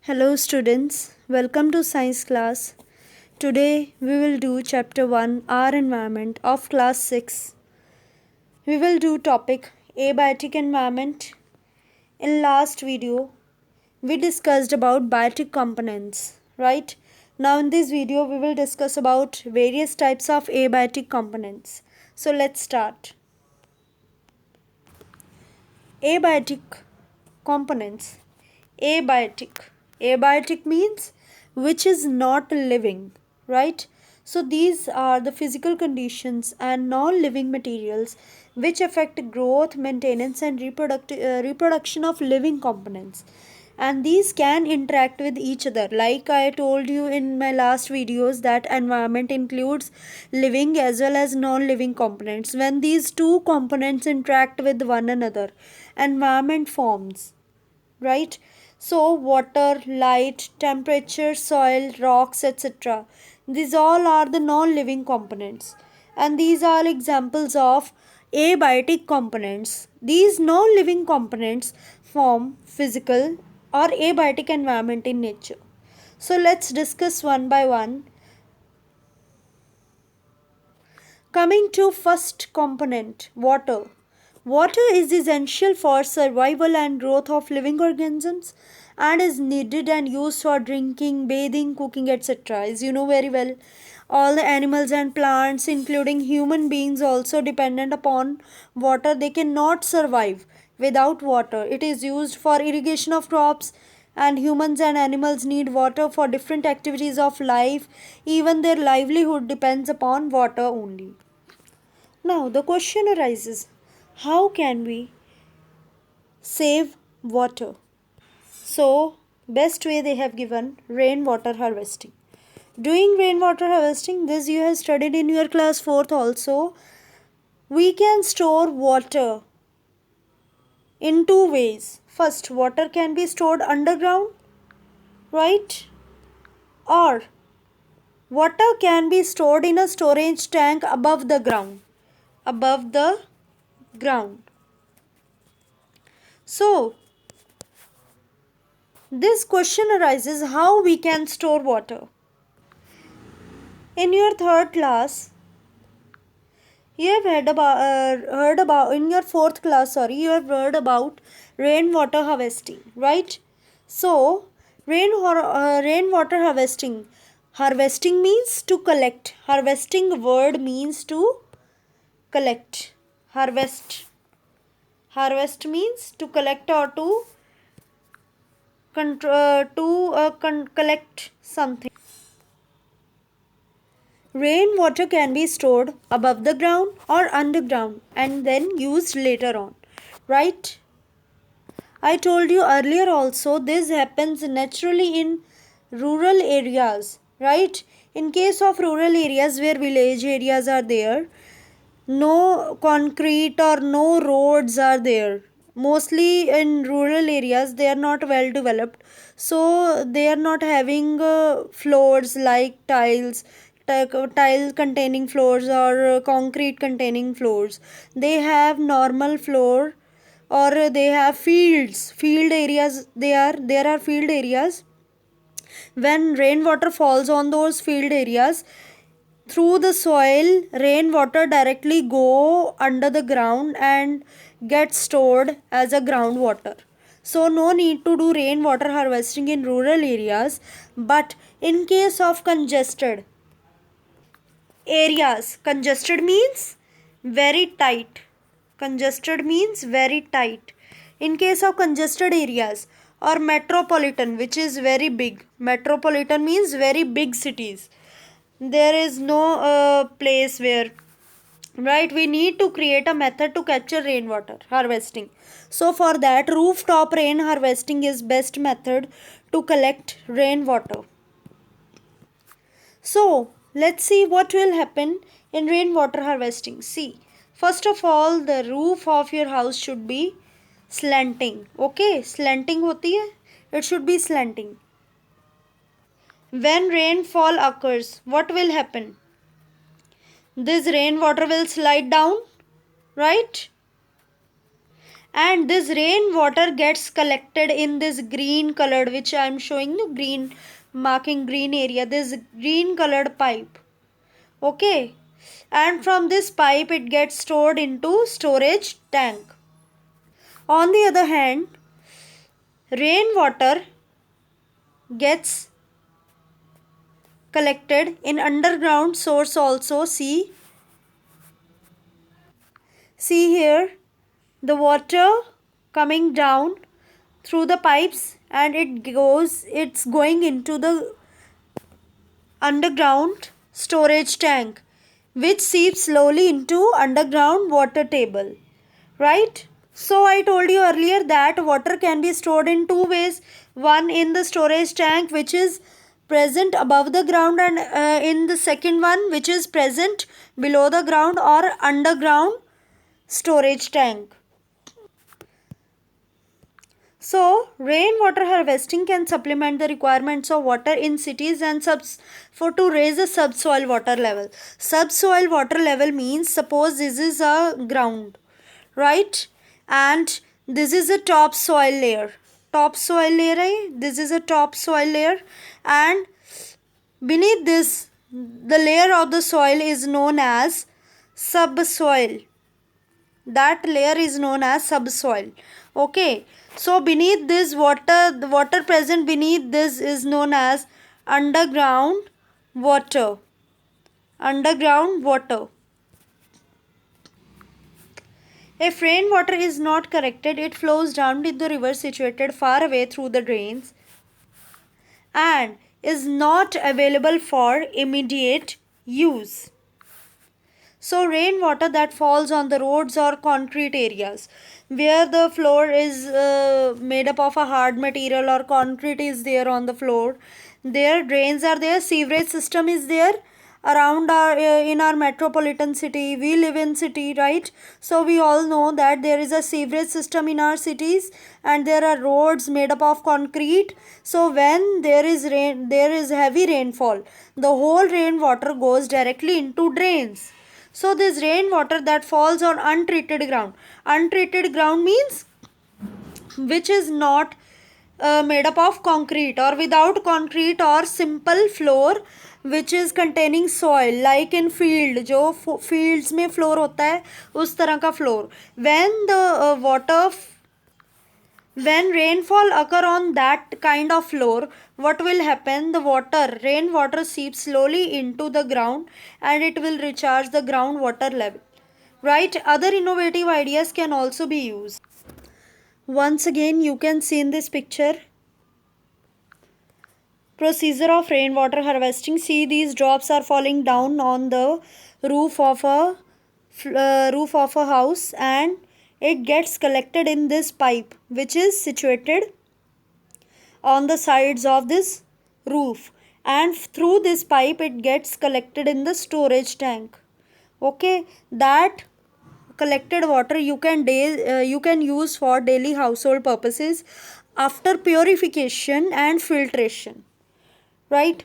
Hello students, welcome to science class. Today we will do chapter 1 Our Environment of class 6. We will do topic abiotic environment. In last video we discussed about biotic components, right? Now in this video we will discuss about various types of abiotic components. So let's start. Abiotic components. Abiotic. Abiotic means which is not living, right? So these are the physical conditions and non-living materials which affect growth, maintenance and reproduction of living components. And these can interact with each other. Like I told you in my last videos that environment includes living as well as non-living components. When these two components interact with one another, environment forms, right? So water, light, temperature, soil, rocks, etc. These all are the non-living components, and these are examples of abiotic components. These non-living components form physical or abiotic environment in nature. So let's discuss one by one. Coming to first component, water. Water is essential for survival and growth of living organisms and is needed and used for drinking, bathing, cooking, etc. As you know very well, all the animals and plants, including human beings, also dependent upon water. They cannot survive without water. It is used for irrigation of crops, and humans and animals need water for different activities of life. Even their livelihood depends upon water only. Now the question arises, how can we save water? So best way they have given, rainwater harvesting. Doing rainwater harvesting, this you have studied in your class 4th also. We can store water in two ways. First, water can be stored underground, right? Or water can be stored in a storage tank above the ground. Above the ground. So this question arises, how we can store water. In your third class, you have heard about in your fourth class, you have heard about rainwater harvesting, right? So rainwater harvesting. Harvesting means to collect. Harvesting word means to collect. Harvest. Harvest means to collect or to collect something. Rainwater can be stored above the ground or underground and then used later on, right? I told you earlier also, this happens naturally in rural areas, right? In case of rural areas where village areas are there, no concrete or no roads are there. Mostly in rural areas they are not well developed, so they are not having floors like tile containing floors or concrete containing floors. They have normal floor, or they have field areas. There are field areas. When rainwater falls on those field areas, through the soil, rainwater directly go under the ground and get stored as a groundwater. So no need to do rainwater harvesting in rural areas. But in case of congested areas, congested means very tight. Congested means very tight. In case of congested areas or metropolitan, which is very big, metropolitan means very big cities, there is no place where, right, we need to create a method to capture rainwater harvesting. So for that, rooftop rain harvesting is best method to collect rainwater. So let's see what will happen in rainwater harvesting. See, first of all, the roof of your house should be slanting. Okay, slanting hoti hai, it should be slanting. When rainfall occurs, what will happen? This rainwater will slide down, right? and this rainwater gets collected in this green colored, which I am showing you, green marking green area, this green colored pipe. Okay, and from this pipe it gets stored into storage tank. On the other hand, rainwater gets collected in underground source also. See here, the water coming down through the pipes, and it's going into the underground storage tank, which seeps slowly into underground water table, right? So I told you earlier that water can be stored in two ways. One, in the storage tank, which is present above the ground, and in the second one, which is present below the ground or underground storage tank. So, rainwater harvesting can supplement the requirements of water in cities and to raise the subsoil water level. Subsoil water level means, suppose this is a ground, right? And this is a topsoil layer. Topsoil layer, this is a topsoil layer, and beneath this, the layer of the soil is known as subsoil. That layer is known as subsoil. Okay, so beneath this water, the water present beneath this is known as underground water. Underground water. If rainwater is not corrected, it flows down in the river situated far away through the drains and is not available for immediate use. So, rainwater that falls on the roads or concrete areas where the floor is made up of a hard material or concrete is there on the floor, there drains are there, sewerage system is there around our in our metropolitan city. We live in city, right? So we all know that there is a sewerage system in our cities, and there are roads made up of concrete. So when there is rain, there is heavy rainfall, the whole rainwater goes directly into drains. So this rainwater that falls on untreated ground means which is not made up of concrete, or without concrete, or simple floor which is containing soil, like in field, जो fields में floor होता है उस तरह का floor. When rainfall occur on that kind of floor, what will happen? The rainwater seeps slowly into the ground, and it will recharge the groundwater level. Right? Other innovative ideas can also be used. Once again, you can see in this picture procedure of rainwater harvesting. See, these drops are falling down on the roof of a house, and it gets collected in this pipe which is situated on the sides of this roof, and through this pipe it gets collected in the storage tank. Okay, that collected water you can use for daily household purposes after purification and filtration, right?